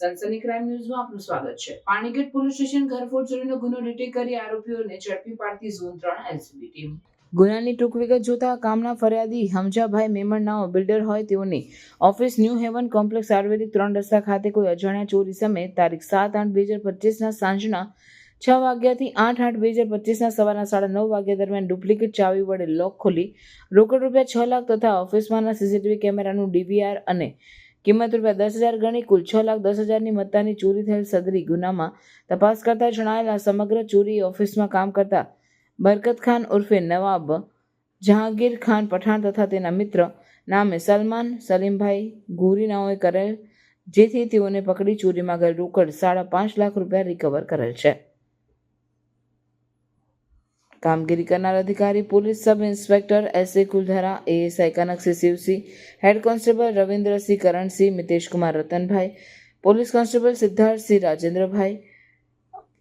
સનસની crime ન્યૂઝમાં આપનું સ્વાગત છે। પાણીગેટ પોલીસ સ્ટેશન ઘરફોડ ચોરીનો ગુનો ડિટેક્ટ કરી આરોપીઓને ઝડપી પાડતી ઝોન 3 એલસીબી ટીમ। ગુનાની ટૂંક વિગત જોતા કામના ફરિયાદી હમજાભાઈ મેમણ નાઓ બિલ્ડર હોય તેઓની ઓફિસ ન્યૂ હેવન કોમ્પ્લેક્સ આયુર્વેદિક 3 રસ્તા ખાતે કોઈ અજાણ્યા ચોરી સમયે તારીખ 7/8/2025 ના સાંજના 6 વાગ્યાથી 8/8/2025 ના સવારના 9:30 વાગ્યા દરમિયાન ડુપ્લિકેટ ચાવી વડે લોક ખોલી રોકડ રૂપિયા 6 લાખ તથા ઓફિસમાંના સીસીટીવી કેમેરાનું ડીવીઆર અને કિંમત રૂપિયા 10,000 ગણી કુલ 6,10,000ની મત્તાની ચોરી થયેલ સદરી ગુનામાં તપાસ કરતા જણાયેલા સમગ્ર ચોરી ઓફિસમાં કામ કરતા બરકત ખાન ઉર્ફે નવાબ જહાંગીર ખાન પઠાણ તથા તેના મિત્ર નામે સલમાન સલીમભાઈ ગોરી નાઓએ કરેલ, જેથી તેઓને પકડી ચોરીમાં ગયેલ રોકડ 5.5 લાખ રૂપિયા રિકવર કરેલ છે। કામગીરી કરનાર અધિકારી police sub inspector SA Kuldhara, ASI Kanaksinh Shivsinh, head constable Ravindrasinh Karansinh, Miteshkumar Ratanbhai, police constable Siddharthsinh Rajendrabhai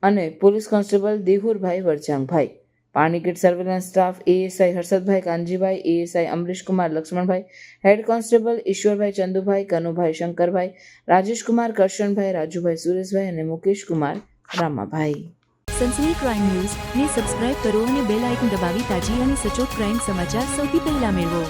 અને police constable Dehurbhai Varchangbhai. Panigate surveillance staff ASI Harshadbhai Kanjibhai, ASI Amrishkumar Laxmanbhai, head constable Ishwarbhai Chandubhai, Kanubhai Shankarbhai, Rajeshkumar Karshanbhai, Rajubhai Sureshbhai અને મુકેશકુમાર રામાભાઈ। સનસની ક્રાઇમ ન્યૂઝ ને સબસ્ક્રાઇબ કરો અને બેલ આઇકન દબાવી તાજી અને સચોટ ક્રાઇમ સમાચાર સૌથી પહેલા મેળવો।